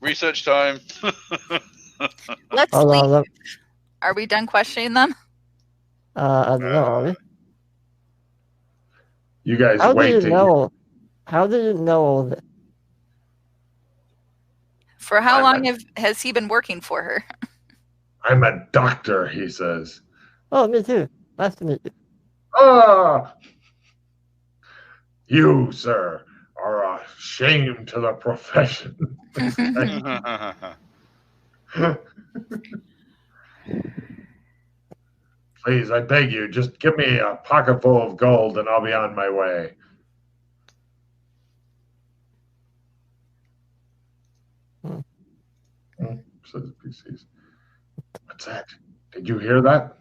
Research time. Let's Hold leave. on, look. Are we done questioning them? I don't know, are we? You guys How do wait you to know? How do you know that? For how long has he been working for her? I'm a doctor, he says. Oh, me too. Nice to meet you. Ah! You, sir, are a shame to the profession. Please, I beg you, just give me a pocket full of gold and I'll be on my way. Says PCs. What's that? Did you hear that?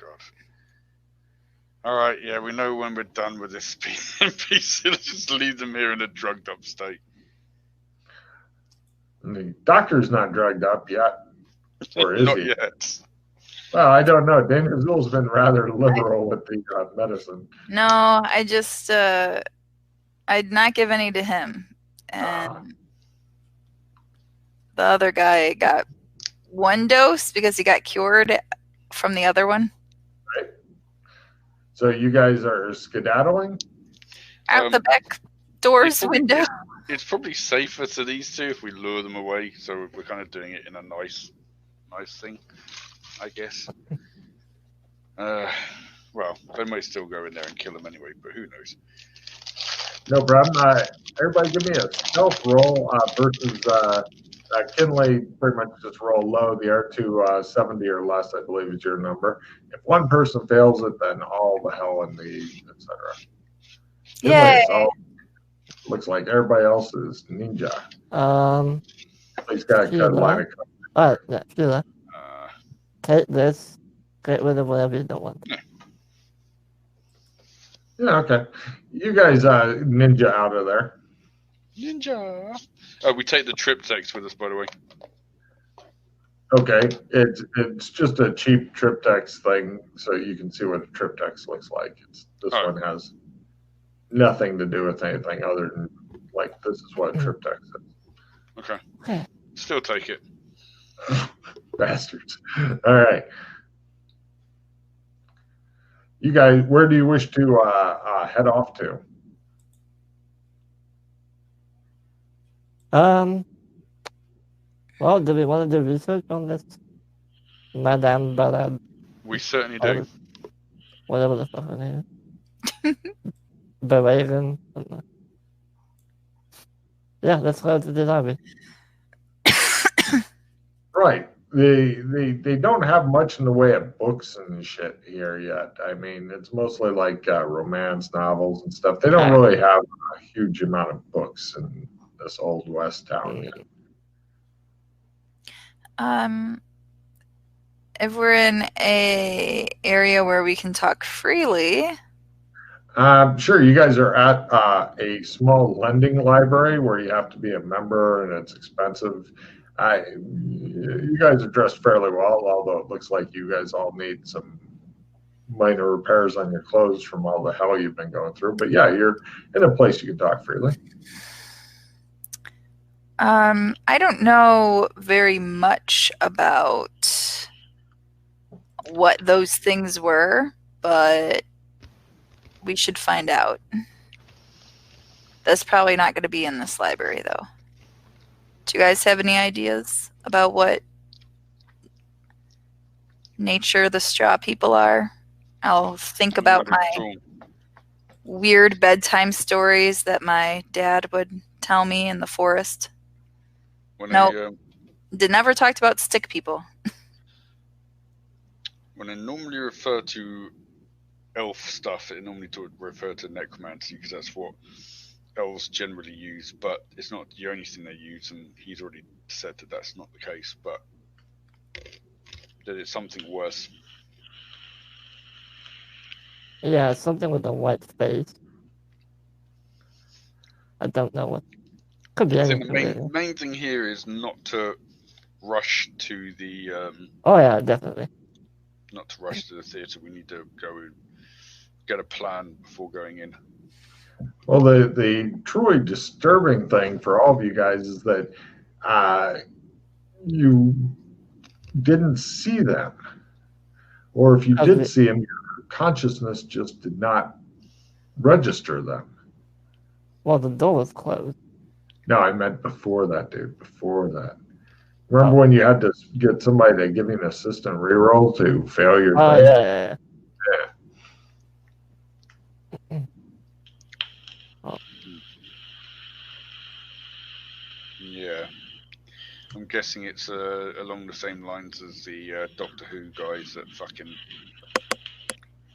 God. All right, yeah, we know when we're done with this PC. Let's just leave them here in a drugged up state. And the doctor's not drugged up yet. Or is Not he? yet. Well, I don't know. Dan Gazul's been rather liberal with the medicine. No, I just I'd not give any to him, and the other guy got one dose because he got cured from the other one. Right. So you guys are skedaddling? Out the back door's window. It's probably safer to these two if we lure them away. So we're kind of doing it in a nice thing, I guess. Well, they might still go in there and kill them anyway, but who knows? No problem. Everybody give me a stealth roll versus Kinley. Pretty much just roll low. The R2 70 or less, I believe, is your number. If one person fails it, then all the hell in the etc. Yeah. Looks like everybody else is ninja. He's got a good line of coverage. All right, yeah, do that. Take this. Get rid of whatever you don't want. Yeah, okay. You guys ninja out of there. Ninja. Oh, we take the triptychs with us, by the way. Okay, it's just a cheap triptychs thing, so you can see what a triptychs looks like. This one has nothing to do with anything other than like this is what a triptychs is. Okay. Still take it. Bastards. All right. You guys, where do you wish to head off to? Well, do we want to do research on this? Madame Balad? We certainly do. Whatever the fuck her name is. Bavaarian. Yeah, let's go to the library. Right. They don't have much in the way of books and shit here yet. I mean, it's mostly like romance novels and stuff. They don't really have a huge amount of books in this old West town yet. If we're in a area where we can talk freely. Sure. You guys are at a small lending library where you have to be a member and it's expensive. You guys are dressed fairly well, although it looks like you guys all need some minor repairs on your clothes from all the hell you've been going through. But yeah, you're in a place you can talk freely. I don't know very much about what those things were, but we should find out. That's probably not going to be in this library, though. Do you guys have any ideas about what nature the straw people are? I'll think about my weird bedtime stories that my dad would tell me in the forest. Did never talked about stick people. When I normally refer to elf stuff, it normally refer to necromancy because that's what elves generally use, but it's not the only thing they use, and he's already said that that's not the case, but that it's something worse. Yeah, something with a white face. I don't know what. Could be anything. The main thing here is not to rush to the. Oh yeah, definitely. Not to rush to the theatre. We need to go and get a plan before going in. Well, the truly disturbing thing for all of you guys is that you didn't see them. Or if you did see them, your consciousness just did not register them. Well, the door was closed. No, I meant before that, dude. Before that. Remember when you had to get somebody to give you an assistant reroll to fail your thing? Yeah. Yeah. I'm guessing it's along the same lines as the Doctor Who guys that fucking...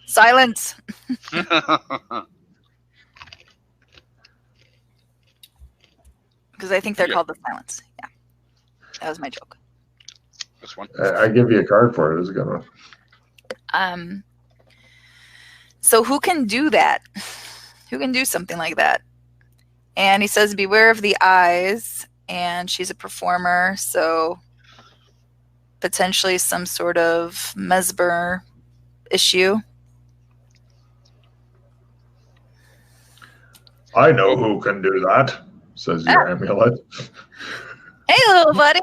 Silence! Because I think they're called the Silence. Yeah. That was my joke. That's one. I give you a card for it. Is it gonna... So who can do that? Who can do something like that? And he says, beware of the eyes. And she's a performer, so potentially some sort of mesmer issue. I know who can do that, says your amulet. Hey, little buddy.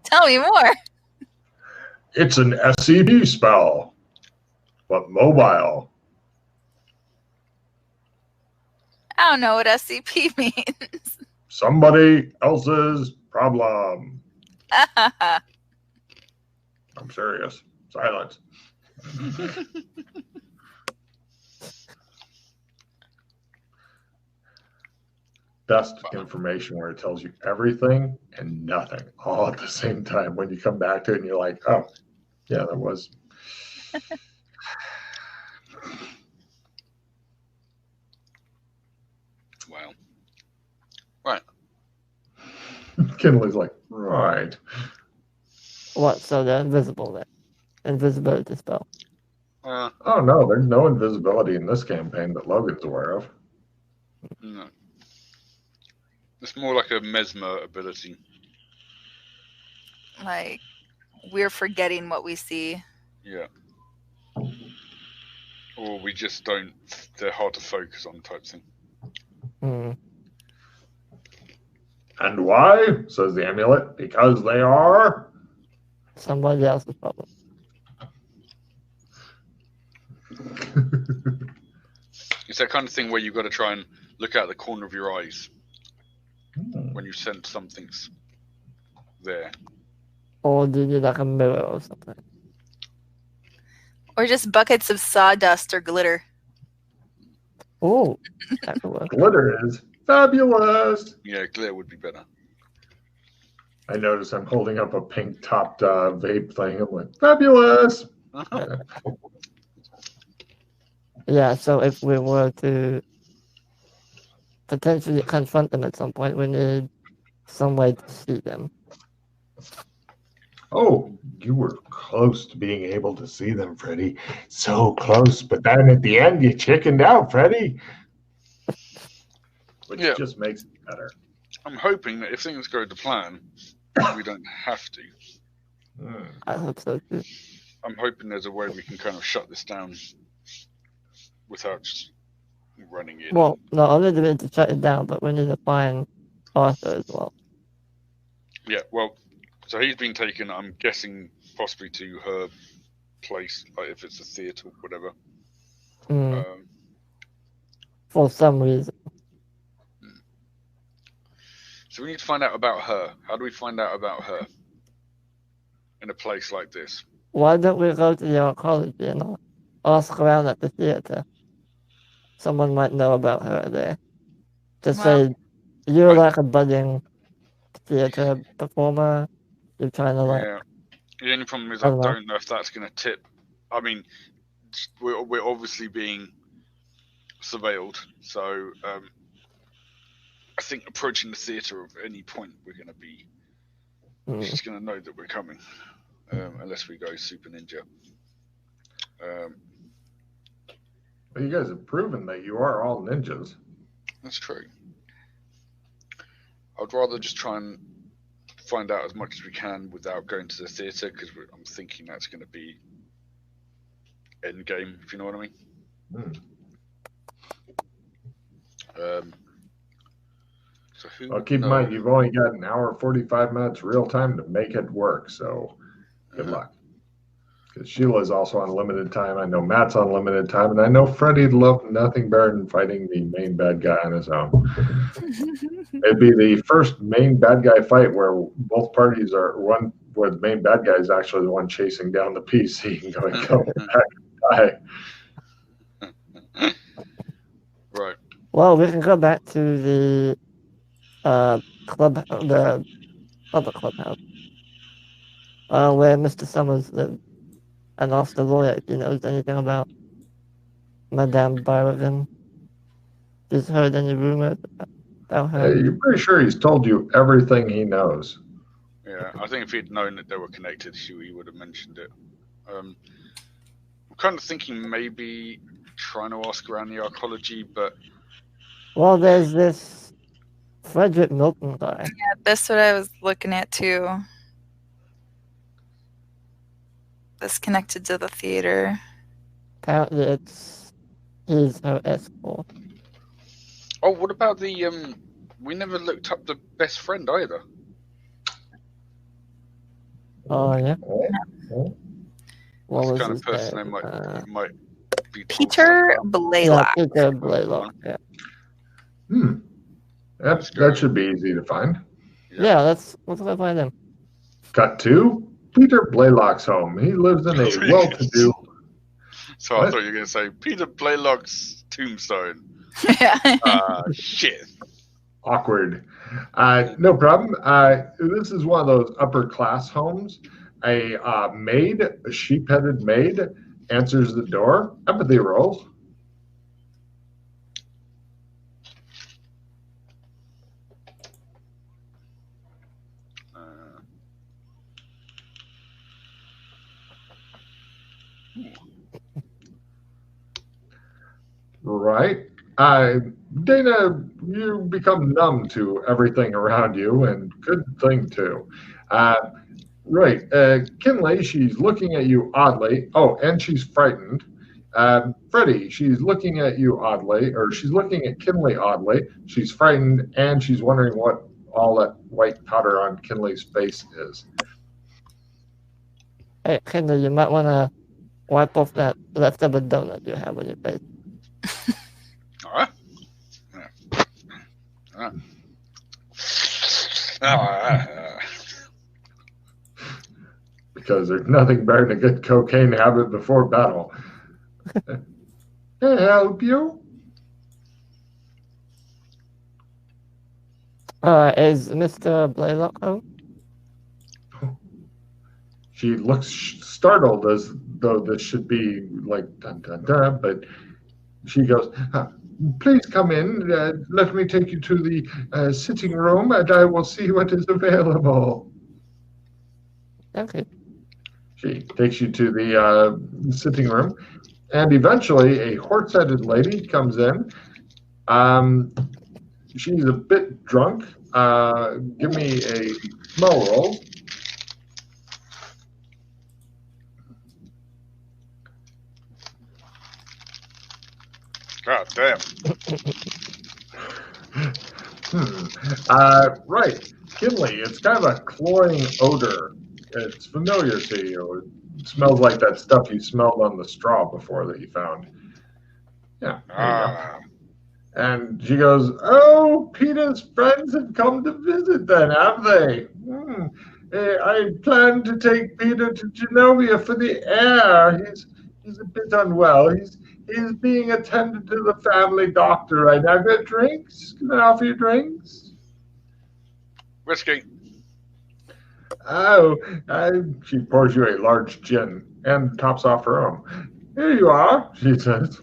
Tell me more. It's an SCP spell, but mobile. I don't know what SCP means. Somebody else's problem. I'm serious. Silence. Best information where it tells you everything and nothing all at the same time. When you come back to it and you're like, oh, yeah, that was. Wow. Right. Kinley's like, right. What? So they're invisible then? Invisibility spell. Oh, no, there's no invisibility in this campaign that Logan's aware of. No. It's more like a mesmer ability. Like, we're forgetting what we see. Yeah. Or we just don't... They're hard to focus on type thing. And why? Says the amulet. Because they are... somebody else's problem. It's that kind of thing where you've got to try and look out the corner of your eyes when you sense something's there. Or do you like a mirror or something? Or just buckets of sawdust or glitter. Oh, that could work. Glitter is fabulous. Yeah, glitter would be better. I notice I'm holding up a pink-topped vape thing. I'm like, fabulous. Yeah, so if we were to potentially confront them at some point, we need some way to see them. Oh, you were close to being able to see them, Freddy. So close, but then at the end you chickened out, Freddy. Which just makes it better. I'm hoping that if things go to plan, we don't have to. I hope so too. I'm hoping there's a way we can kind of shut this down without just running in. Well, not only do we need to shut it down, but we need to find Arthur as well. Yeah, well, so he's been taken, I'm guessing, possibly to her place, like if it's a theatre or whatever. For some reason. So we need to find out about her. How do we find out about her in a place like this? Why don't we go to the archaeology and ask around at the theatre? Someone might know about her there. Just say, you're like a budding theatre performer. You're trying to like... Yeah. The only problem is I don't know if that's going to tip. I mean, we're obviously being surveilled, so I think approaching the theatre at any point we're going to be... She's going to know that we're coming, unless we go super ninja. Well, you guys have proven that you are all ninjas. That's true. I'd rather just try and find out as much as we can without going to the theatre, because I'm thinking that's going to be endgame, if you know what I mean. So who? Well, keep in mind, you've only got an hour, 45 minutes real time to make it work. So good luck. Because Sheila's also on limited time. I know Matt's on limited time. And I know Freddie'd love nothing better than fighting the main bad guy on his own. It'd be the first main bad guy fight where both parties are one, where the main bad guy is actually the one chasing down the PC and going, go back and die. Right. Well, we can go back to the clubhouse, where Mr. Summers lived, and ask the lawyer if he knows anything about Madame Byron. He's heard any rumors about her? You're pretty sure he's told you everything he knows. Yeah, I think if he'd known that they were connected, he would have mentioned it. I'm kind of thinking maybe trying to ask around the archaeology, but... Well, there's this Frederick Milton guy. Yeah, that's what I was looking at too. That's connected to the theater. Apparently he's her escort. Oh, what about the, we never looked up the best friend either. Oh, yeah? Oh. What That's was the kind his of person name? they might be... Peter Blaylock. Yeah, Peter Blaylock, yeah. That should be easy to find. Yeah, let's go find him. Cut to Peter Blaylock's home. He lives in a well-to-do... So I thought you were going to say Peter Blaylock's tombstone. Yeah. Shit. Awkward. No problem. This is one of those upper-class homes. A maid, a sheep-headed maid, answers the door. Empathy roll. Right. Dana, you become numb to everything around you, and good thing too. Right. Kinley, she's looking at you oddly. Oh, and she's frightened. Freddie, she's looking at you oddly, or she's looking at Kinley oddly. She's frightened, and she's wondering what all that white powder on Kinley's face is. Hey, Kinley, you might want to wipe off that leftover donut you have on your face. All right. Because there's nothing better than a good cocaine habit before battle. Can I help you? Is Mr. Blaylock home? She looks startled as though this should be like dun dun dun, but she goes, please come in. Let me take you to the sitting room, and I will see what is available. Okay. She takes you to the sitting room, and eventually a horse-headed lady comes in. She's a bit drunk. Give me a smell roll. God damn. Right. Kinley, it's kind of a cloying odor. It's familiar to you. It smells like that stuff you smelled on the straw before that you found. Yeah. There you go. And she goes, oh, Peter's friends have come to visit then, have they? I plan to take Peter to Genovia for the air. He's a bit unwell. He's being attended to the family doctor right now. Got drinks? Can I offer you drinks? Whiskey. Oh, she pours you a large gin and tops off her own. Here you are, she says.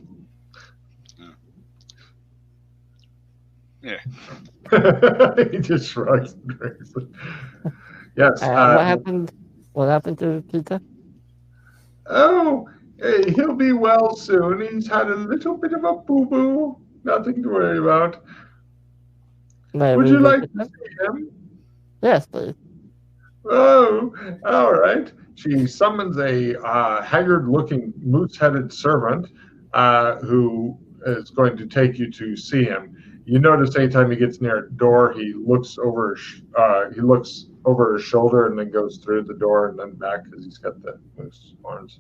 Yeah. He just shrugs and drinks it. Yes. What happened to Peter? Oh, he'll be well soon. He's had a little bit of a boo-boo. Nothing to worry about. Would you like to see him? Yes, please. Oh, all right. She summons a haggard-looking, moose-headed servant who is going to take you to see him. You notice anytime he gets near a door, he looks over his shoulder and then goes through the door and then back because he's got the moose horns.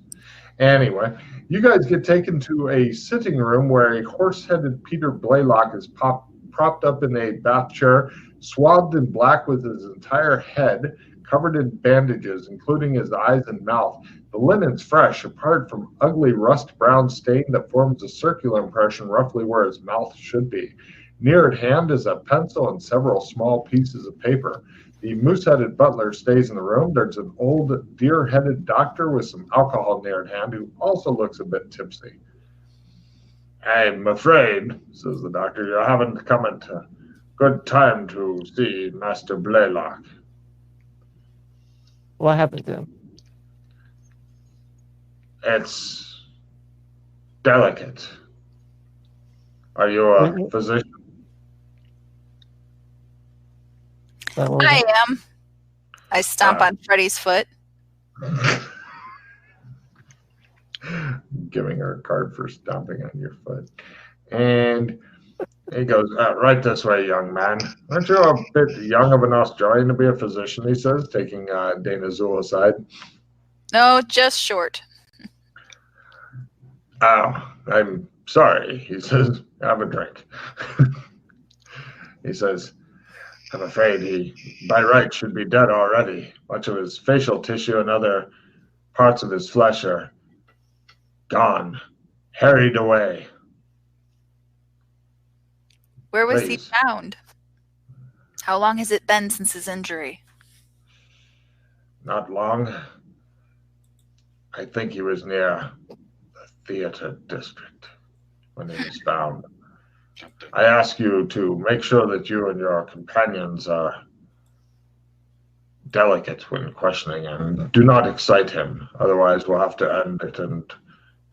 Anyway, you guys get taken to a sitting room where a horse-headed Peter Blaylock is propped up in a bath chair, swathed in black with his entire head covered in bandages, including his eyes and mouth. The linen's fresh, apart from ugly rust-brown stain that forms a circular impression roughly where his mouth should be. Near at hand is a pencil and several small pieces of paper. The moose-headed butler stays in the room. There's an old deer-headed doctor with some alcohol near at hand who also looks a bit tipsy. I'm afraid, says the doctor, you haven't come at a good time to see Master Blaylock. What happened to him? It's delicate. Are you a physician? I am. I stomp on Freddy's foot. Giving her a card for stomping on your foot. And he goes, right this way, young man. Aren't you a bit young of an Australian to be a physician, he says, taking Dana Zool aside. No, just short. Oh, I'm sorry, he says. Have a drink. He says, I'm afraid he, by right, should be dead already. Much of his facial tissue and other parts of his flesh are gone, harried away. Where was he found? How long has it been since his injury? Not long. I think he was near the theater district when he was found. I ask you to make sure that you and your companions are delicate when questioning him. Do not excite him, otherwise we'll have to end it and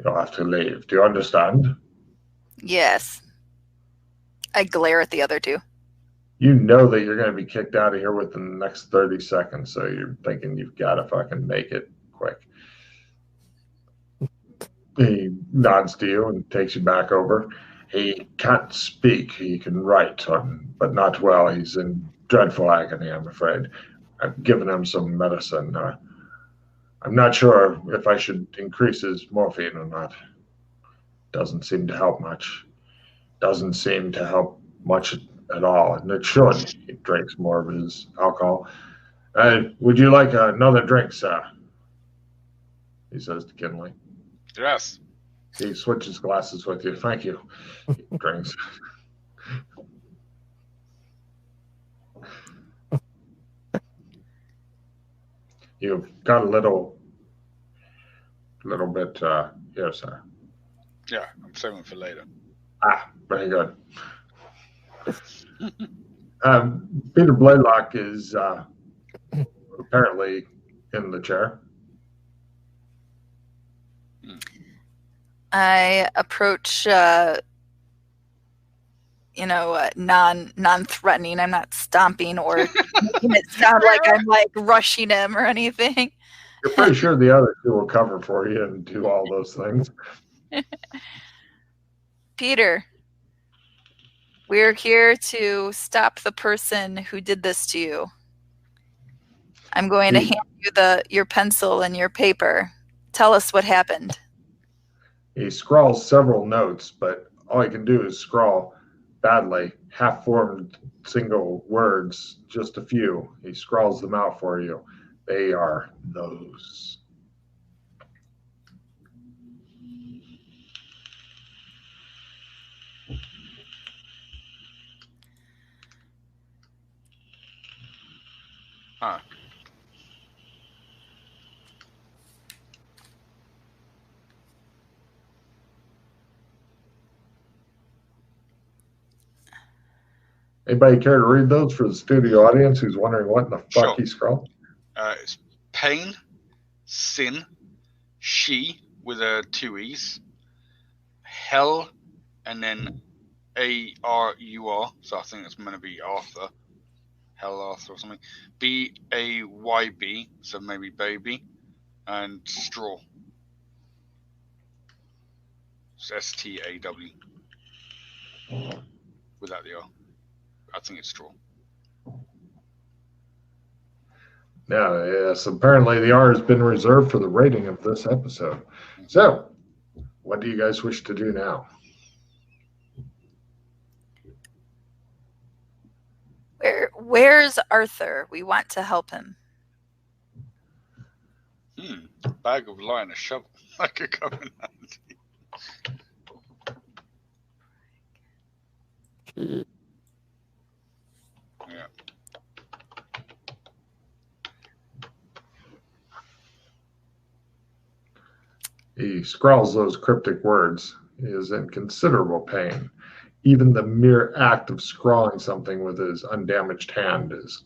you'll have to leave. Do you understand? Yes. I glare at the other two. You know that you're going to be kicked out of here within the next 30 seconds, so you're thinking you've got to fucking make it quick. He nods to you and takes you back over. He can't speak. He can write, but not well. He's in dreadful agony, I'm afraid. I've given him some medicine. I'm not sure if I should increase his morphine or not. Doesn't seem to help much. Doesn't seem to help much at all, and it should. He drinks more of his alcohol. Would you like another drink, sir? He says to Kinley. Yes. He switches glasses with you. Thank you. He drinks. You've got a little bit here, sir. Yeah, I'm saving for later. Very good. Peter Blaylock is apparently in the chair. I approach, non-threatening. I'm not stomping or making it sound like I'm like rushing him or anything. You're pretty sure the other two will cover for you and do all those things. Peter, we're here to stop the person who did this to you. I'm going to hand you your pencil and your paper. Tell us what happened. He scrawls several notes, but all he can do is scrawl badly, half-formed single words, just a few. He scrawls them out for you. They are those. Huh. Anybody care to read those for the studio audience who's wondering what in the fuck he scrawled? It's pain, sin, she with 2 E's, hell, and then A-R-U-R, so I think that's meant to be Arthur. Hell Arthur or something. B-A-Y-B, so maybe baby, and straw. It's S-T-A-W. without the R. I think it's straw. Now, yes, apparently the R has been reserved for the rating of this episode. So, what do you guys wish to do now? Where's Arthur? We want to help him. Bag of lye and a shovel. I could come in handy. Yeah. He scrawls those cryptic words. He is in considerable pain. Even the mere act of scrawling something with his undamaged hand is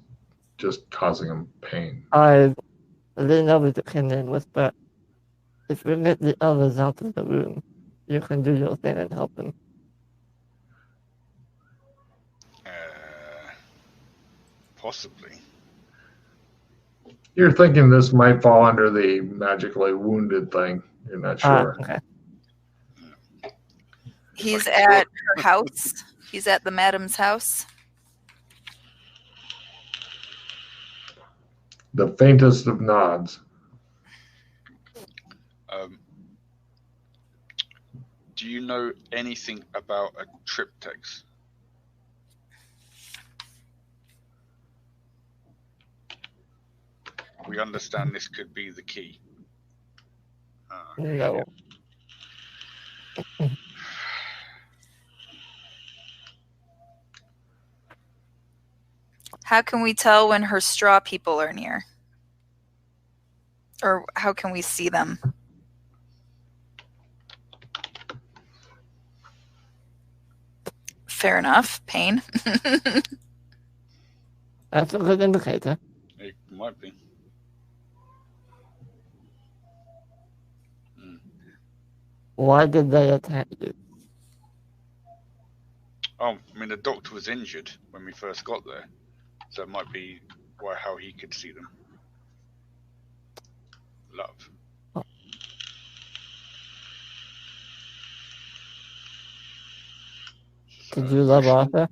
just causing him pain. I lean over to Kenny and whisper, if we let the others out of the room, you can do your thing and help them. Possibly. You're thinking this might fall under the magically wounded thing. You're not sure. Okay. He's at her house. He's at the madam's house. The faintest of nods. Do you know anything about a triptychs? We understand this could be the key. No. How can we tell when her straw people are near? Or how can we see them? Fair enough. Pain. That's a good indicator. It might be. Why did they attack you? Oh, I mean, the doctor was injured when we first got there, so it might be how he could see them. Love. Oh. Did you love Arthur?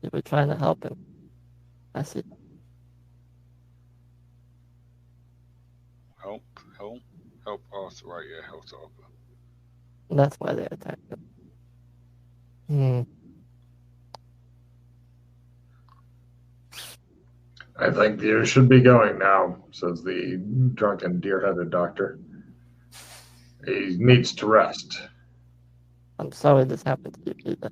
You were trying to help him. I see. Help Arthur, right? Yeah, help Arthur. That's why they attacked him. I think you should be going now, says the drunken, deer-headed doctor. He needs to rest. I'm sorry this happened to you, Peter.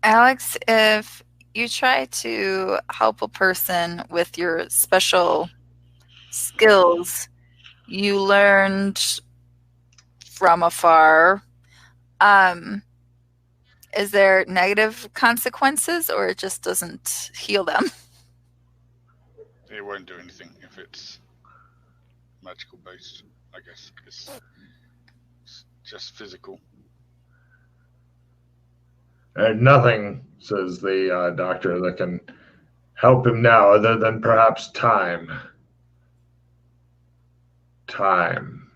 Alex, if you try to help a person with your special skills you learned from afar, is there negative consequences or it just doesn't heal them? It won't do anything if it's magical based, I guess. It's just physical. Nothing, says the doctor, that can help him now other than perhaps time. Time.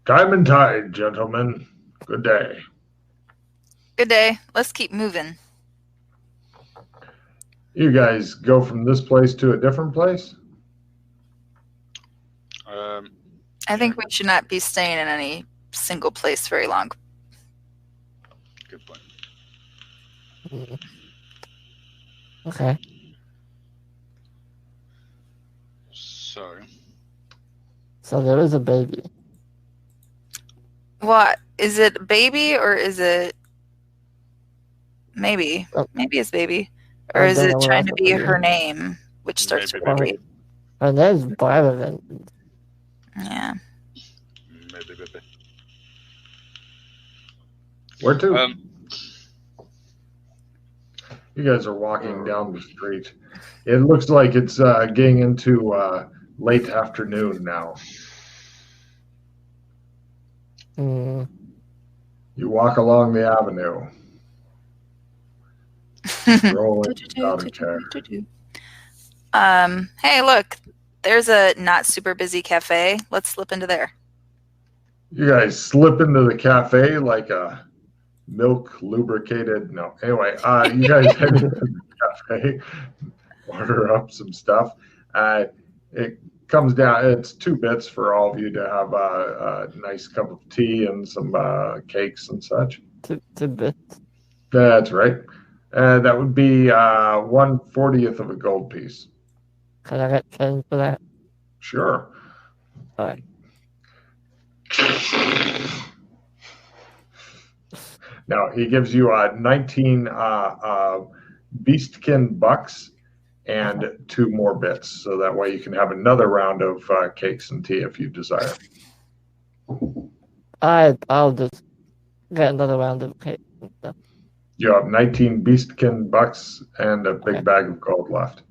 Time and tide, gentlemen. Good day. Good day. Let's keep moving. You guys go from this place to a different place? I think we should not be staying in any single place very long. Good point. Okay. So there is a baby. What? Is it a baby or is it maybe? Maybe it's baby. Or is it trying to be her name, which starts with a B? Her name's Byron. Yeah. Maybe. Where to? You guys are walking down the street. It looks like it's getting into late afternoon now. Mm. You walk along the avenue, strolling without a care. Hey, look, there's a not super busy cafe. Let's slip into there. You guys slip into the cafe like a milk lubricated. No, anyway, you guys head into the cafe, order up some stuff. It comes down. It's 2 bits for all of you to have a nice cup of tea and some cakes and such. 2 bits. That's right. That would be 1/40th of a gold piece. Can I get change for that? Sure. All right. Now he gives you 19 beastkin bucks and 2 more bits, so that way you can have another round of cakes and tea if you desire. I'll just get another round of cake and stuff. You have 19 beastkin bucks and a big bag of gold left.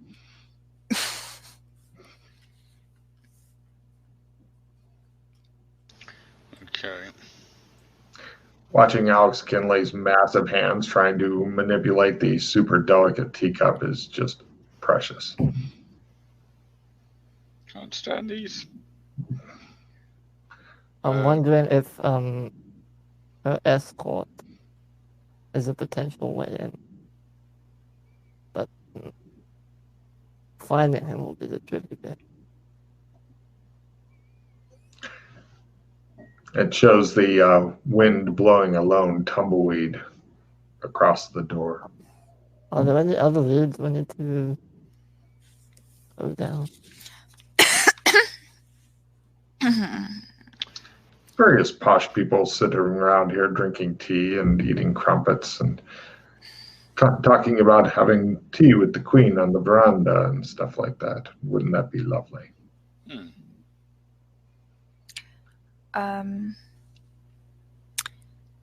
Okay. Watching Alex Kinley's massive hands trying to manipulate the super delicate teacup is just precious. Can't stand these. I'm wondering if her escort is a potential way in. But finding him will be the tricky bit. It shows the wind blowing a lone tumbleweed across the door. Are there any other leads we need to go down? Various posh people sitting around here drinking tea and eating crumpets and talking about having tea with the queen on the veranda and stuff like that. Wouldn't that be lovely?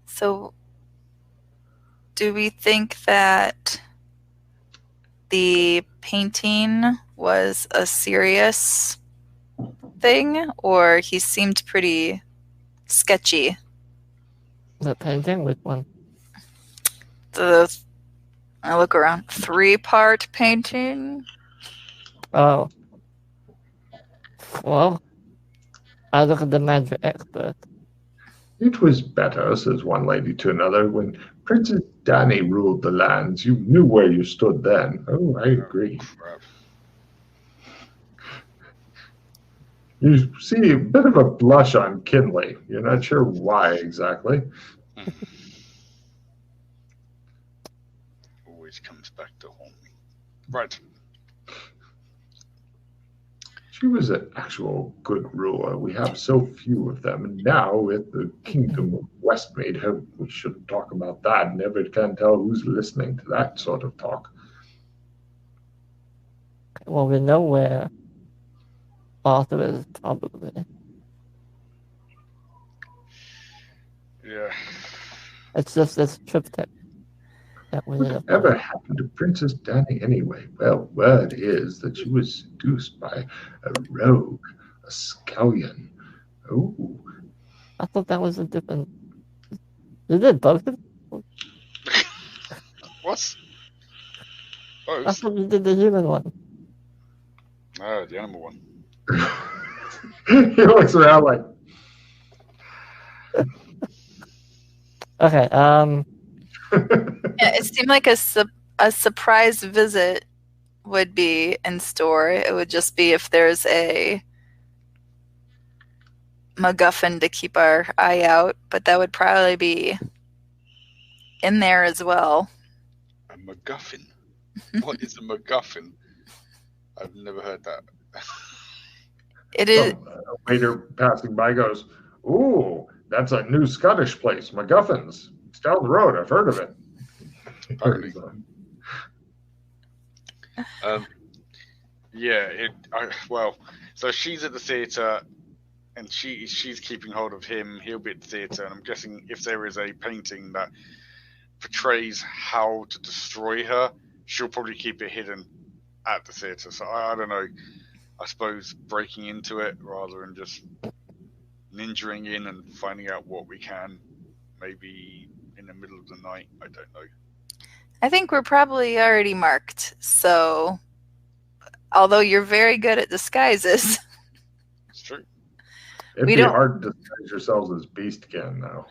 So do we think that the painting was a serious thing, or he seemed pretty sketchy? The painting? Which one? I look around. 3-part painting? Oh. Well, I look at the magic expert. It was better, says one lady to another, when Princess Danny ruled the lands. You knew where you stood then. Oh, I agree. Crap. You see a bit of a blush on Kinley. You're not sure why exactly. Always comes back to haunt me. Right. She was an actual good ruler. We have so few of them. And now with the kingdom of Westmead, we shouldn't talk about that. Never can tell who's listening to that sort of talk. Well, we know where Arthur is, probably. Yeah. It's just this triptych that we need to Whatever find. happened to Princess Danny anyway? Well, word is that she was seduced by a rogue, a scallion. Oh. I thought that was a different... You did both of them? What? I Both? thought you did the human one. Oh, the animal one. He looks around like... Okay, Yeah, it seemed like a surprise visit would be in store. It would just be if there's a MacGuffin to keep our eye out, but that would probably be in there as well. A MacGuffin? What is a MacGuffin? I've never heard that. It is. A waiter passing by goes, "Ooh, that's a new Scottish place, MacGuffin's. It's down the road. I've heard of it." Apparently. Yeah. Well, so she's at the theatre, and she's keeping hold of him. He'll be at the theatre, and I'm guessing if there is a painting that portrays how to destroy her, she'll probably keep it hidden at the theatre. So I don't know. I suppose breaking into it rather than just ninjaing in and finding out what we can, maybe in the middle of the night. I don't know. I think we're probably already marked. So, although you're very good at disguises, It's true. It'd We be don't- hard to disguise yourselves as Beastkin, though.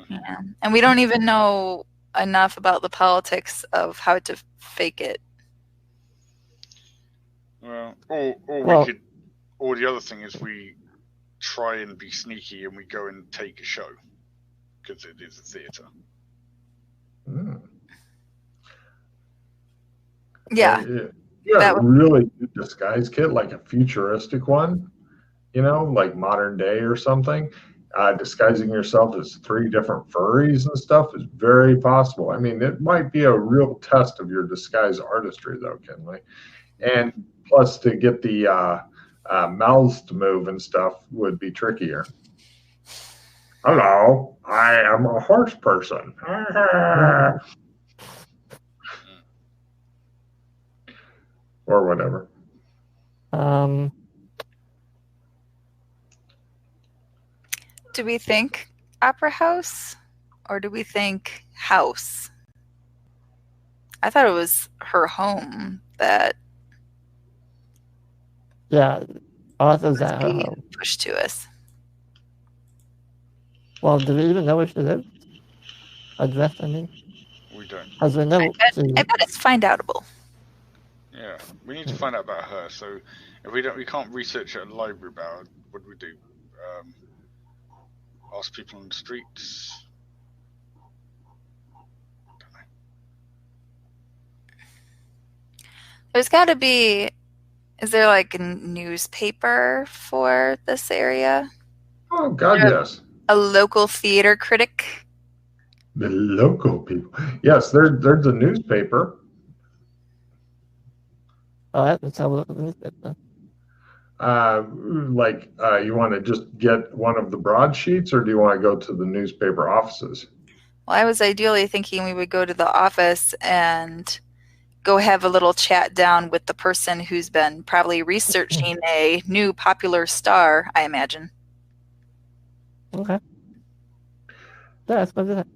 yeah. And we don't even know enough about the politics of how to fake it. Well, or Well- we could, or the other thing is we try and be sneaky and we go and take a show because it is a theatre. Hmm. Yeah. You got That a really good disguise kit, like a futuristic one, like modern day or something. Disguising yourself as 3 different furries and stuff is very possible. I mean, it might be a real test of your disguise artistry, though, Kinley. And plus, to get the mouths to move and stuff would be trickier. Hello, I am a horse person. Or whatever. Do we think opera house or do we think house? I thought it was her home that Yeah, Arthur's was at her being home. pushed to us. Well, do we even know where she lives? Address, I mean? We don't. As we know, I bet it's find outable. Yeah, we need to find out about her. So if we can't research at a library about her. What do we do? Ask people on the streets. Don't know. There's got to be. Is there like a newspaper for this area? Oh, God, Yeah. yes. A local theater critic? The local people. Yes, there's a newspaper. oh, let's have a look at the newspaper. You want to just get one of the broadsheets, or do you want to go to the newspaper offices? Well, I was ideally thinking we would go to the office and go have a little chat down with the person who's been probably researching a new popular star, I imagine. Okay. Yeah, let's go do that.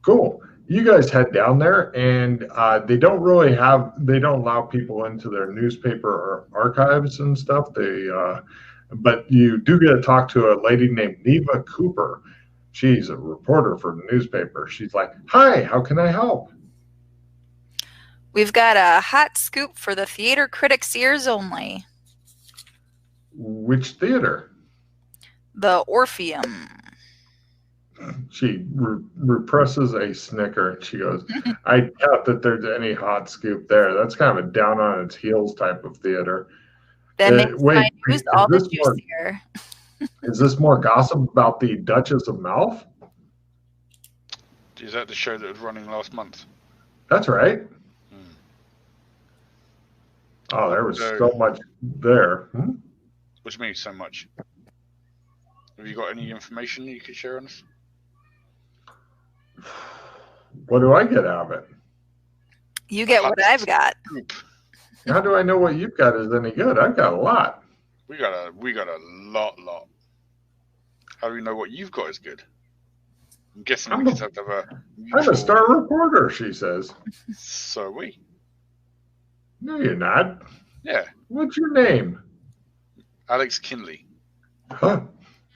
Cool. You guys head down there, and they don't allow people into their newspaper or archives and stuff. But you do get to talk to a lady named Neva Cooper. She's a reporter for the newspaper. She's like, "Hi, how can I help?" We've got a hot scoop for the theater critics' ears only. Which theater? The Orpheum. She represses a snicker, and she goes, "I doubt that there's any hot scoop there. That's kind of a down on its heels type of theater." That makes my news is all the this more- juicier. Is this more gossip about the Dutchess of Milf? Is that the show that was running last month? That's right. Hmm. Oh, there was so much there. What do you mean so much? Have you got any information you could share on us? What do I get out of it? You get what I've got. Scoop. How do I know what you've got is any good? I've got a lot. We got a lot. How do we know what you've got is good? I'm guessing we just have to have a. I'm a star reporter, she says. So are we. No, you're not. Yeah, What's your name? Alex Kinley. Huh.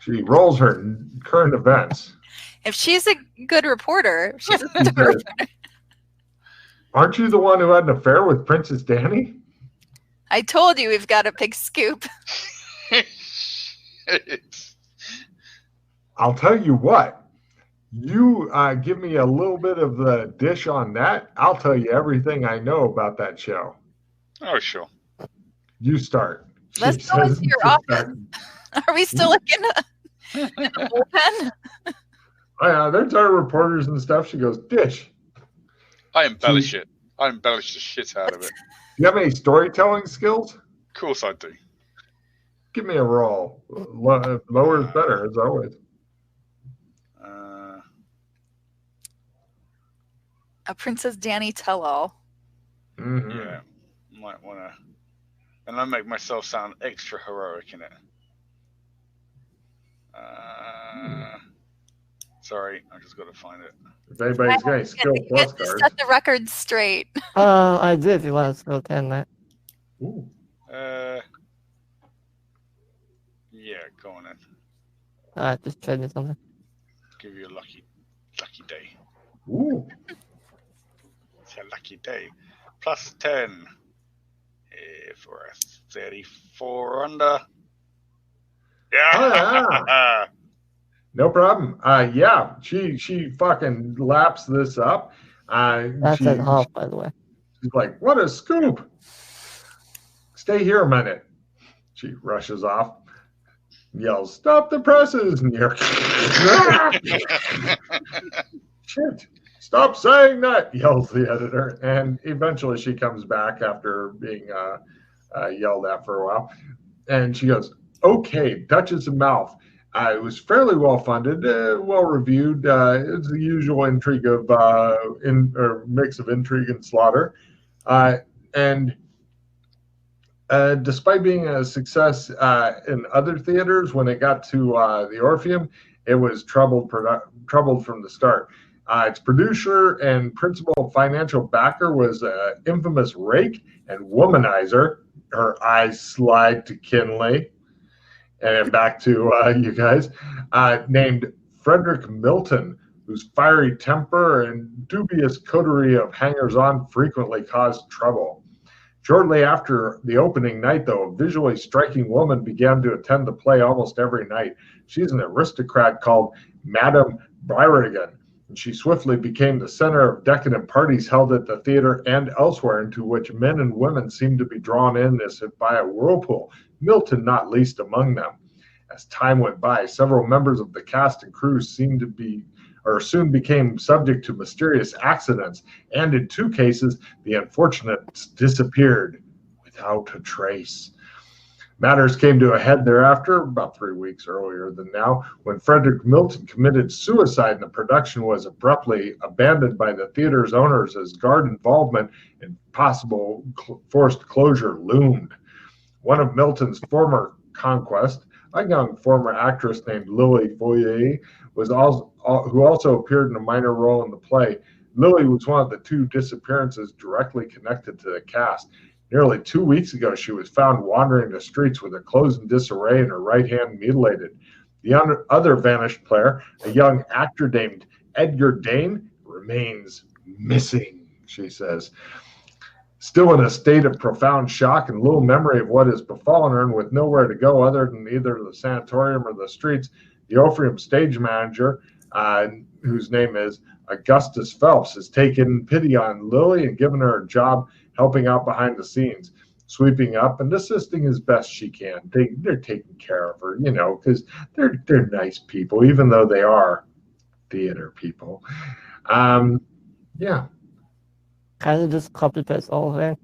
She rolls her current events. If she's a good reporter, she's a She good says, reporter. "Aren't you the one who had an affair with Princess Danny?" I told you we've got a big scoop. I'll tell you what. You give me a little bit of the dish on that. I'll tell you everything I know about that show. Oh, sure. You start. Let's She go into says, your office. Are we still like in a bullpen? There's our reporters and stuff. She goes, "Dish, I embellish it. I embellish the shit out of it. do you have any storytelling skills? Of course I do. Give me a roll. Lower is better, as always." A Princess Danny tell-all. Mhm. Yeah. might want to. And I make myself sound extra heroic in it. Sorry, I just got to find it. If anybody's got any skill plus cards. Set the record straight. I do if you want to skill 10 that. Ooh. Yeah, go on then. Alright, just trade me something. Give you a lucky day. Ooh. It's a lucky day. Plus 10. For a 34 under. Yeah. Oh, yeah. No problem. Yeah, she fucking laps this up. That's at half, by the way. She's like, what a scoop. Stay here a minute. She rushes off, yells, stop the presses. And you're, shit, stop saying that, yells the editor. And eventually she comes back after being yelled at for a while. And she goes, okay, Dutchess and Milf. It was fairly well funded, well reviewed. It's the usual intrigue of mix of intrigue and slaughter. And despite being a success in other theaters, when it got to the Orpheum, it was troubled from the start. Its producer and principal financial backer was infamous rake and womanizer. Her eyes slide to Kinley. And back to you guys, named Frederick Milton, whose fiery temper and dubious coterie of hangers-on frequently caused trouble. Shortly after the opening night, though, a visually striking woman began to attend the play almost every night. She's an aristocrat called Madame Byrigan, and she swiftly became the center of decadent parties held at the theater and elsewhere, into which men and women seemed to be drawn in as if by a whirlpool, Milton not least among them. As time went by, several members of the cast and crew soon became subject to mysterious accidents, and in 2 cases, the unfortunates disappeared without a trace. Matters came to a head thereafter, about 3 weeks earlier than now, when Frederick Milton committed suicide and the production was abruptly abandoned by the theater's owners as guard involvement and possible forced closure loomed. One of Milton's former conquests, a young former actress named Lily Foyer, who also appeared in a minor role in the play. Lily was one of the 2 disappearances directly connected to the cast. Nearly 2 weeks ago, she was found wandering the streets with her clothes in disarray and her right hand mutilated. The other vanished player, a young actor named Edgar Dane, remains missing, she says. Still in a state of profound shock and little memory of what has befallen her, and with nowhere to go other than either the sanatorium or the streets, the Orpheum stage manager, whose name is Augustus Phelps, has taken pity on Lily and given her a job helping out behind the scenes, sweeping up and assisting as best she can. They're taking care of her, because they're nice people, even though they are theater people. Yeah. Kind of just copy paste all of it.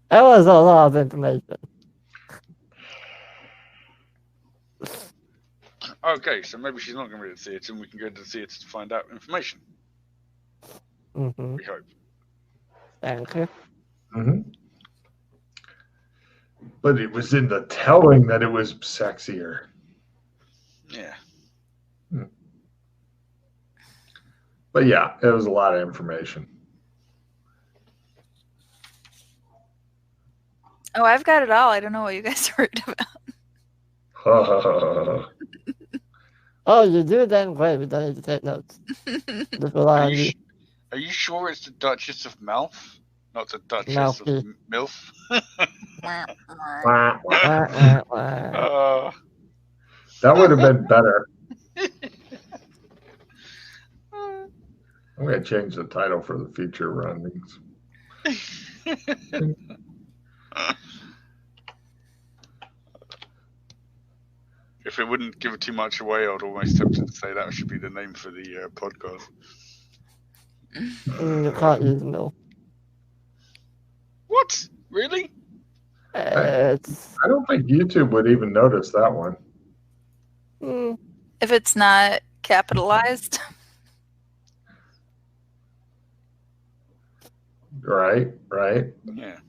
That was a lot of information. Okay, so maybe she's not going to be at the theatre, and we can go to the theatre to find out information. Mm-hmm. We hope. Thank you. Mm-hmm. But it was in the telling that it was sexier. Yeah. But yeah, it was a lot of information. Oh, I've got it all. I don't know what you guys are worried about. Oh, you do then? Great, we don't need to take notes. Just rely on you. Are you sure it's the Duchess of Milf? Not the Duchess Milky. of Milf? That would have been better. I'm going to change the title for the future runnings. If it wouldn't give too much away, I'd almost tempted to say that should be the name for the podcast. You can't use Milf. What? Really? I don't think YouTube would even notice that one. If it's not capitalized. Right. Yeah.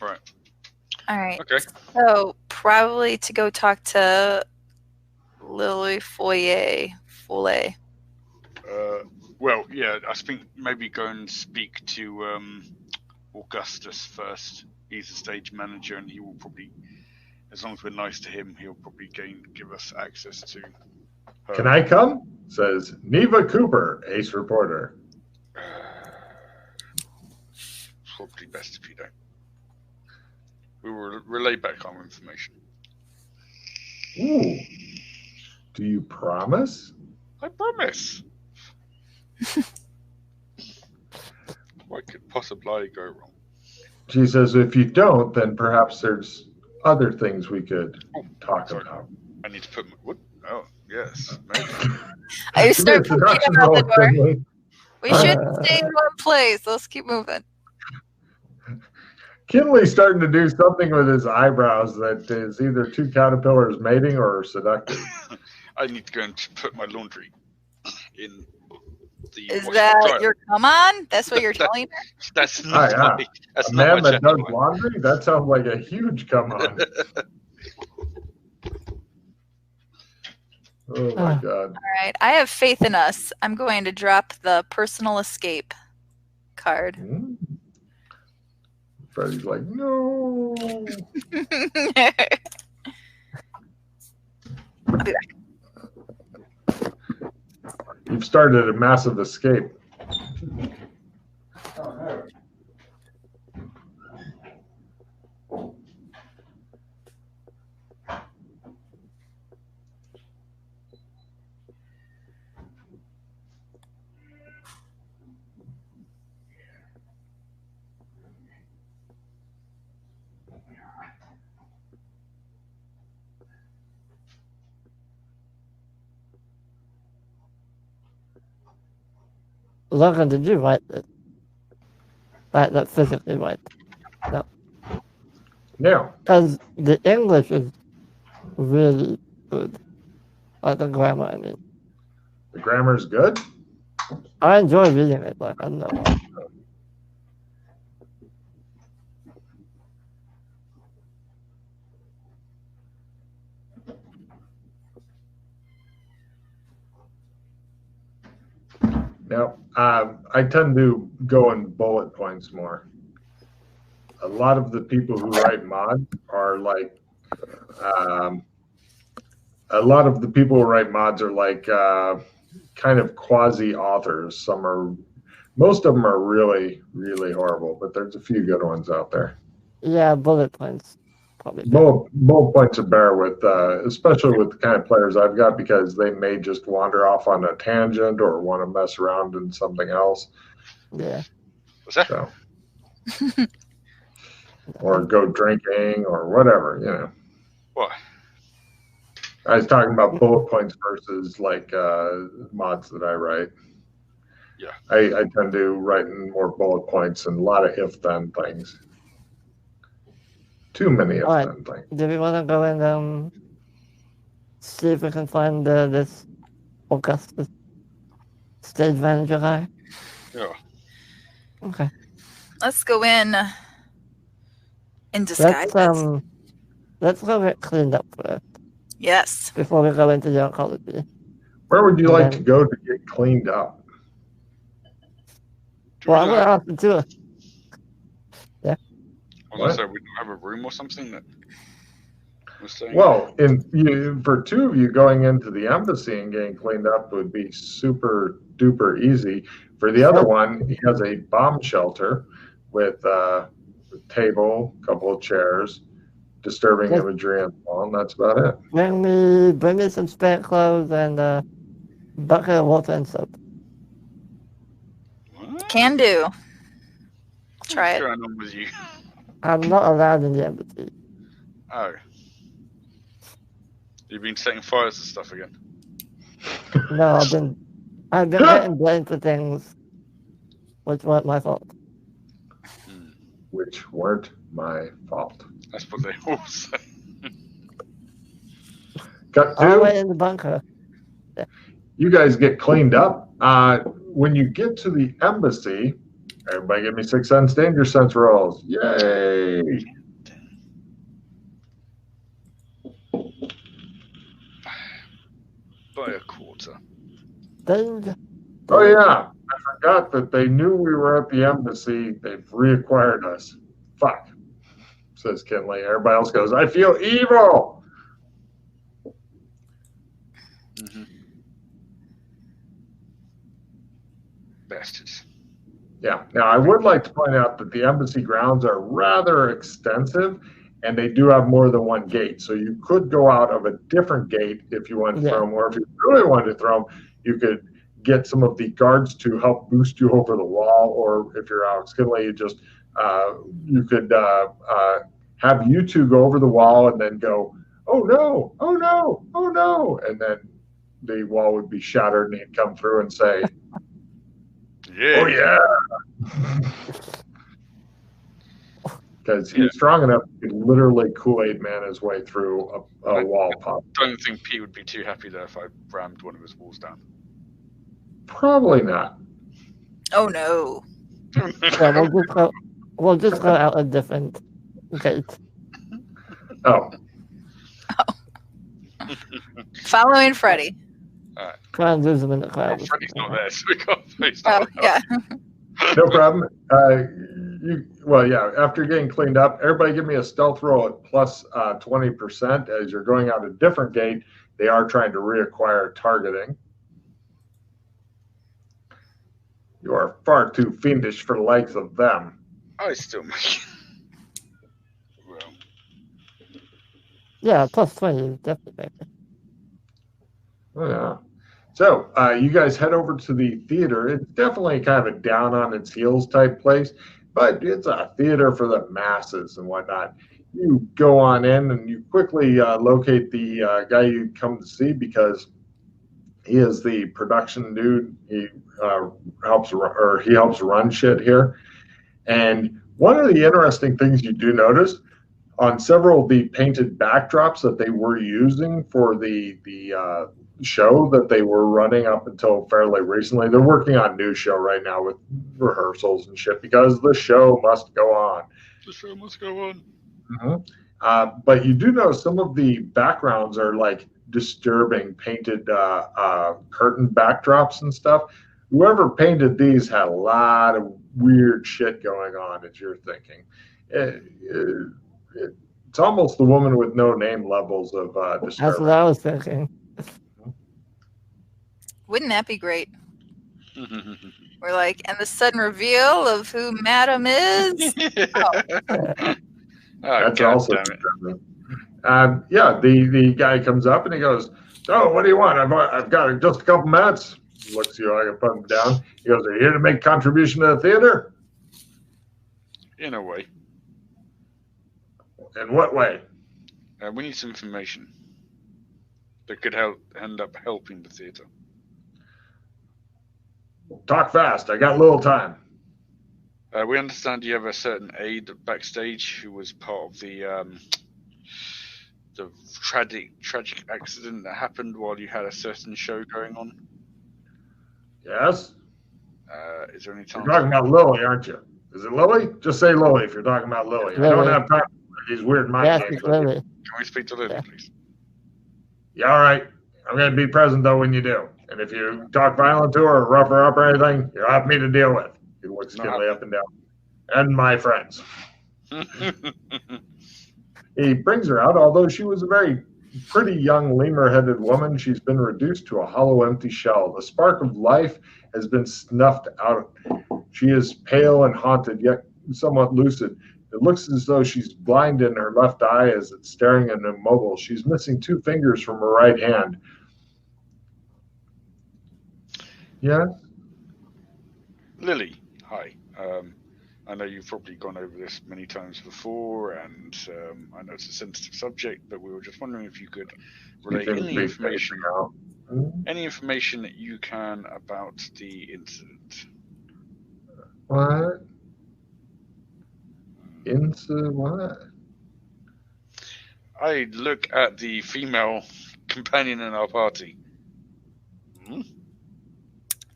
Right. All right. Okay. So probably to go talk to Lily Foyer. Well, yeah, I think maybe go and speak to Augustus first. He's the stage manager, and he will probably, as long as we're nice to him, he'll probably give us access to her. Can I come? Says Neva Cooper, ace reporter. Probably best if you don't. We will relay back our information. Ooh. Do you promise? I promise. What could possibly go wrong? She says, if you don't, then perhaps there's other things we could talk sorry. about. I need to put my... What? Oh, yes. Maybe. I start Give me a seduction out the roll, door. Finley. We should stay in one place. Let's keep moving. Kinley's starting to do something with his eyebrows that is either two caterpillars mating or seductive. I need to go and put my laundry in the... Is washer that dryer. your come on? That's what you're telling her? That's not yeah. my... That's A not man my that does gentleman. laundry? That sounds like a huge come on. Oh my God. All right. I have faith in us. I'm going to drop the personal escape card. Hmm. Freddy's like, no. I'll be back. You've started a massive escape. Logan, did you write this? Right, not physically write. No. Because the English is really good. Like the grammar, I mean. The grammar's good? I enjoy reading it, like, I don't know. No. I tend to go in bullet points more. A lot of the people who write mods are like, kind of quasi authors. Most of them are really, really horrible, but there's a few good ones out there. Yeah, bullet points. Probably. Bullet points are better with, especially with the kind of players I've got, because they may just wander off on a tangent or want to mess around in something else. Yeah. What's that? So, or go drinking or whatever, you know. What? I was talking about bullet points versus like mods that I write. Yeah. I tend to write in more bullet points and a lot of if-then things. Too many if-then things. Do we want to go and see if we can find this Augustus stage manager guy? Yeah. Okay. Let's go in disguise. Let's go get cleaned up first Yes. before we go into the oncology. Where would you like to go to get cleaned up? Well, I'm going to ask the two. Yeah. I was going to say, we don't have a room or something that was saying. Well, for two of you, going into the embassy and getting cleaned up would be super duper easy. For the other one, he has a bomb shelter with a table, a couple of chairs, disturbing imagery and all, and that's about it. Bring me some spare clothes and a bucket of water and soap. What? Can do. I'll try What's it. going on with you? I'm not allowed in the embassy. Oh. You've been setting fires and stuff again. No, I've been getting blamed for things which weren't my fault. Which weren't my fault. That's what they all say. Cut All the two. way in the bunker. You guys get cleaned up. when you get to the embassy, everybody give me 6 sense danger sense rolls. Yay! By a quarter. Danger. Oh yeah, I forgot that they knew we were at the embassy. They've reacquired us. Fuck, says Kinley. Everybody else goes, I feel evil. Mm-hmm. Bastards. Yeah. Now, I would like to point out that the embassy grounds are rather extensive, and they do have more than one gate. So you could go out of a different gate if you want to throw them, or if you really wanted to throw them, you could get some of the guards to help boost you over the wall, or if you're Alex Kinley, you could have you two go over the wall and then go, oh no, oh no, oh no, and then the wall would be shattered and he'd come through and say, Yeah. oh yeah. Because he's strong enough to literally Kool-Aid Man his way through a wall pop. I don't think Pete would be too happy though if I rammed one of his walls down. Probably not. Oh no. Yeah, we'll just go out a different gate. Oh. Following Freddy. Try and lose him in the crowd. Freddy's not there, so we can't face Oh, yeah. No problem. After getting cleaned up, everybody give me a stealth roll at plus 20%. As you're going out a different gate, they are trying to reacquire targeting. You are far too fiendish for the likes of them. I still make well. Yeah, plus 20 is definitely better. Oh, yeah. So you guys head over to the theater. It's definitely kind of a down on its heels type place, but it's a theater for the masses and whatnot. You go on in and you quickly locate the guy you come to see because he is the production dude. He helps run shit here. And one of the interesting things you do notice on several of the painted backdrops that they were using for the show that they were running up until fairly recently. They're working on a new show right now with rehearsals and shit because the show must go on. The show must go on. Mm-hmm. But you do know some of the backgrounds are like disturbing painted curtain backdrops and stuff. Whoever painted these had a lot of weird shit going on, as you're thinking. It's almost the woman with no name levels of disturbing. That's what I was thinking. Wouldn't that be great? We're like, and the sudden reveal of who Madam is. That's also the guy comes up and he goes, "Oh, what do you want? I've got just a couple minutes." He looks at you, I can put him down. He goes, "Are you here to make a contribution to the theater?" In a way. In what way? We need some information that could end up helping the theater. Talk fast. I got little time. We understand you have a certain aide backstage who was part of the tragic accident that happened while you had a certain show going on. Yes. Is there any time? You're talking about Lily, aren't you? Is it Lily? Just say Lily if you're talking about Lily. I don't have time for these weird mind games. Lily. Can we speak to Lily, please? Yeah, all right. I'm going to be present, though, when you do. And if you talk violent to her or rough her up or anything, you'll have me to deal with. He looks Kinley up and down. And my friends. He brings her out. Although she was a very pretty young lemur-headed woman, she's been reduced to a hollow, empty shell. The spark of life has been snuffed out. She is pale and haunted, yet somewhat lucid. It looks as though she's blind in her left eye as it's staring and immobile. She's missing 2 fingers from her right hand. Yes? Lily, hi. I know you've probably gone over this many times before, and I know it's a sensitive subject, but we were just wondering if you could relay any information that you can about the incident. What? Incident what? I look at the female companion in our party.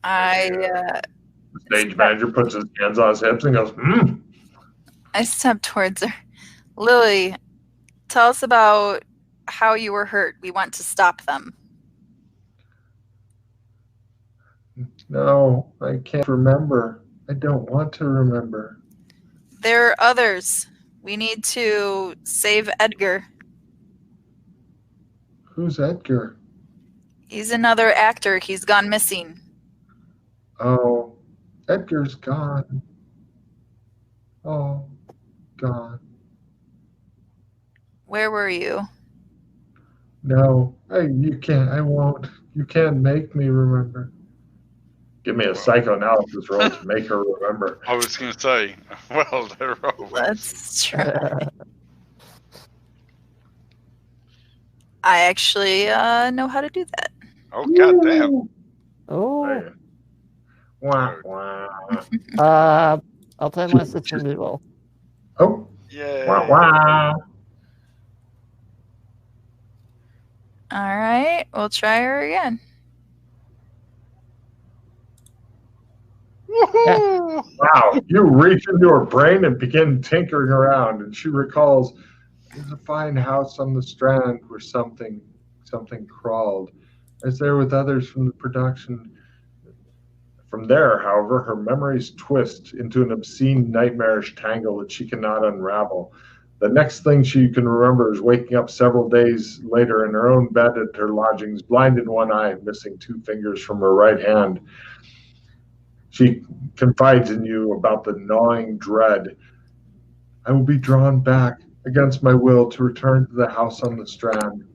I The stage manager puts his hands on his hips and goes, I step towards her. Lily, tell us about how you were hurt. We want to stop them. No, I can't remember. I don't want to remember. There are others. We need to save Edgar. Who's Edgar? He's another actor. He's gone missing. Oh, Edgar's gone. Oh, gone. Where were you? No, you can't. I won't. You can't make me remember. Give me a psychoanalysis roll to make her remember. I was going to say, well, there are. Let's try. I actually know how to do that. Oh, goddamn. Oh. Wah, wah. I'll play my system roll. Oh, Yay. wah, wah. All right, we'll try her again. Woohoo! Wow, you reach into her brain and begin tinkering around, and she recalls there's a fine house on the Strand where something crawled. I was there with others from the production. From there, however, her memories twist into an obscene, nightmarish tangle that she cannot unravel. The next thing she can remember is waking up several days later in her own bed at her lodgings, blind in one eye, missing 2 fingers from her right hand. She confides in you about the gnawing dread. I will be drawn back against my will to return to the house on the Strand.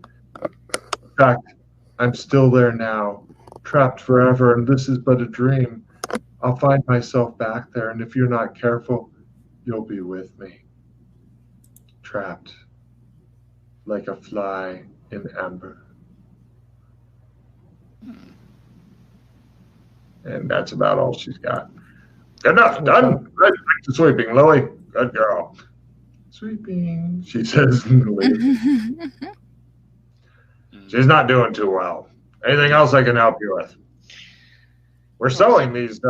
In fact, I'm still there now, trapped forever, and this is but a dream. I'll find myself back there, and if you're not careful, you'll be with me. Trapped like a fly in amber. And that's about all she's got. Good enough, done. Right, back to sweeping, Lily. Good girl. Sweeping, she says and leaves. She's not doing too well. Anything else I can help you with? We're selling these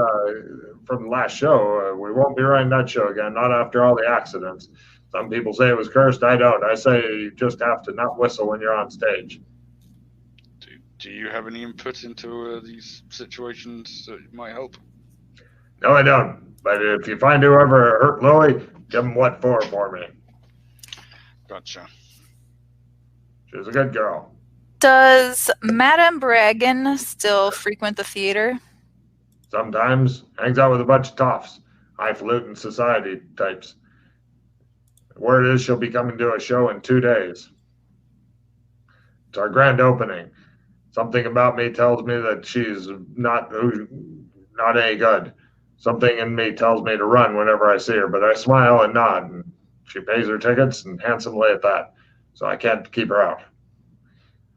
from the last show. We won't be running that show again, not after all the accidents. Some people say it was cursed. I don't. I say you just have to not whistle when you're on stage. Do you have any input into these situations that might help? No, I don't. But if you find whoever hurt Lily, give them what for me. Gotcha. She was a good girl. Does Madame Bragan still frequent the theater? Sometimes hangs out with a bunch of toffs, highfalutin society types. Word is she'll be coming to a show in 2 days. It's our grand opening. Something about me tells me that she's not any good. Something in me tells me to run whenever I see her, but I smile and nod, and she pays her tickets, and handsomely at that, so I can't keep her out.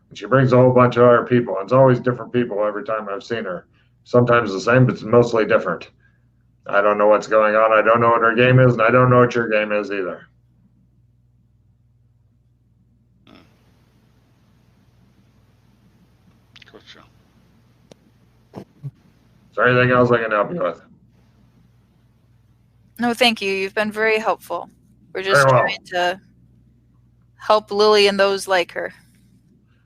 And she brings a whole bunch of other people, and it's always different people every time I've seen her. Sometimes the same, but it's mostly different. I don't know what's going on. I don't know what her game is, and I don't know what your game is either. Gotcha. Is there anything else I can help you with? No, thank you. You've been very helpful. We're just Very well. trying to help Lily and those like her.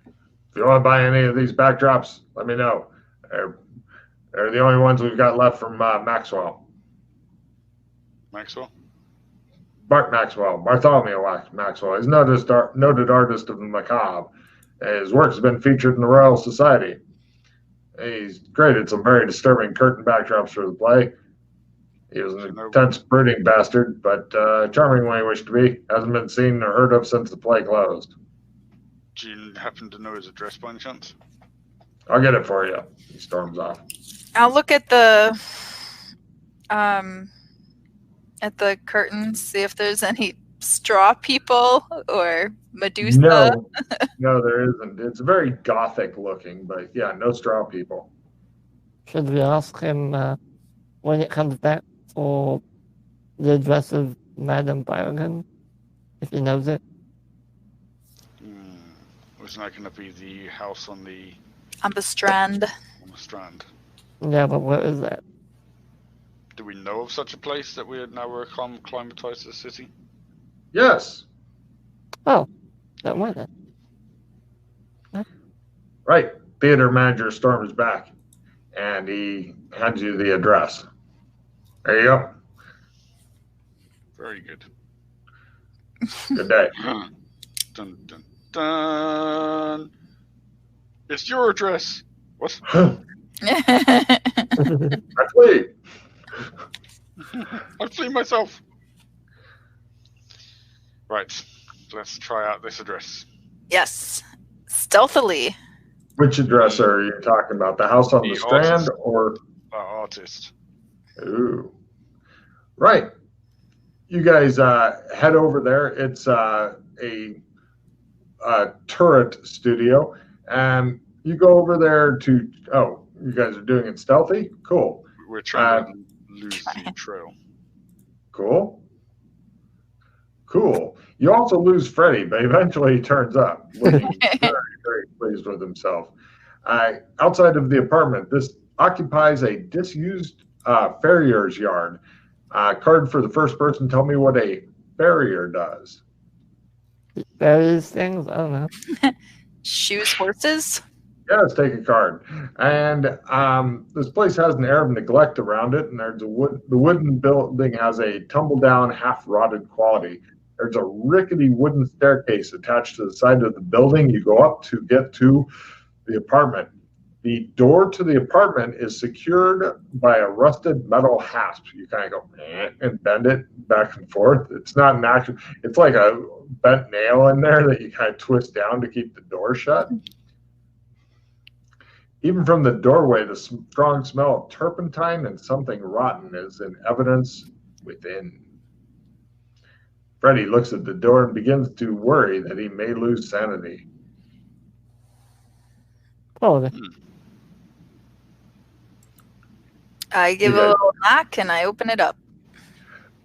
If you want to buy any of these backdrops, let me know. They're the only ones we've got left from Maxwell. Maxwell? Bart Maxwell, Bartholomew Maxwell. He's noted artist of the macabre. His work has been featured in the Royal Society. He's created some very disturbing curtain backdrops for the play. He was an intense, brooding bastard, but charming when he wished to be. Hasn't been seen or heard of since the play closed. Do you happen to know his address by any chance? I'll get it for you. He storms off. I'll look at the curtains, see if there's any straw people or Medusa. No, there isn't. It's very gothic looking, but yeah, no straw people. Should we ask him when it comes back for the address of Madame Byron, if he knows it? Wasn't that going to be the house on the On the Strand. Strand? Yeah, but where is that? Do we know of such a place that we're now acclimatized to the city? Yes. Oh, that was it. Right. Theater manager storms back, and he hands you the address. There you go. Very good. Good day. Dun dun dun. It's your address. What? I flee. I flee myself. Right. Let's try out this address. Yes. Stealthily. Which address are you talking about? The house on the Strand artist. or? Artist. Ooh. Right. You guys head over there. It's a turret studio. And you go over there to, oh, you guys are doing it stealthy? Cool. We're trying to lose the trail. Cool. Cool. You also lose Freddy, but eventually he turns up, looking very, very pleased with himself. Outside of the apartment, this occupies a disused farrier's yard. Card for the first person. Tell me what a farrier does. Various things? I don't know. Shoes horses. Yeah, let's take a card. And this place has an air of neglect around it, and there's the wooden building has a tumble-down, half-rotted quality. There's a rickety wooden staircase attached to the side of the building. You go up to get to the apartment. The door to the apartment is secured by a rusted metal hasp. You kind of go and bend it back and forth. It's not an actual, it's like a bent nail in there that you kind of twist down to keep the door shut. Even from the doorway, the strong smell of turpentine and something rotten is in evidence within. Freddy looks at the door and begins to worry that he may lose sanity. Probably. I give a little knock and I open it up.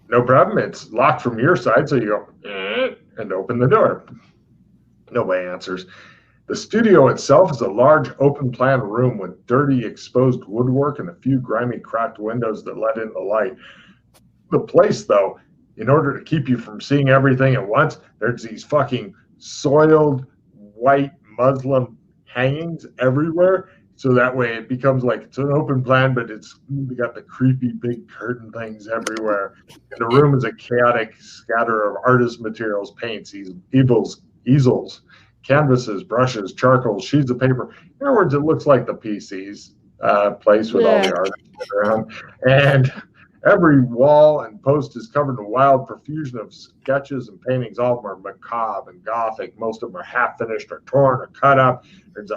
No problem. It's locked from your side, so you go and open the door. Nobody answers. The studio itself is a large open-plan room with dirty, exposed woodwork and a few grimy, cracked windows that let in the light. The place, though, in order to keep you from seeing everything at once, there's these fucking soiled white Muslim hangings everywhere. So that way it becomes like it's an open plan, but it's got the creepy big curtain things everywhere. And the room is a chaotic scatter of artist materials, paints, easels, canvases, brushes, charcoal, sheets of paper. In other words, it looks like the PC's place with all the art around. And every wall and post is covered in a wild profusion of sketches and paintings. All of them are macabre and gothic. Most of them are half finished or torn or cut up. There's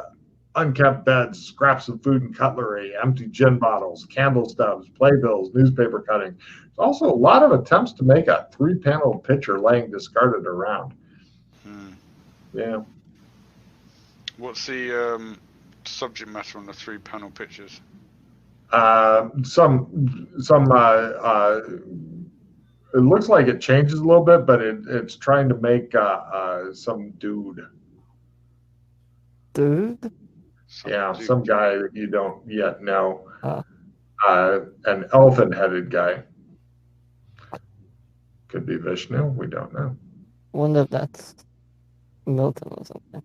unkept beds, scraps of food and cutlery, empty gin bottles, candle stubs, playbills, newspaper cutting. There's also a lot of attempts to make a 3-panel picture laying discarded around. Yeah. What's the subject matter on the 3-panel pictures? It looks like it changes a little bit, but it's trying to make some dude. Dude? Some guy that you don't yet know. An elephant-headed guy. Could be Vishnu. We don't know. Wonder if that's Milton or something.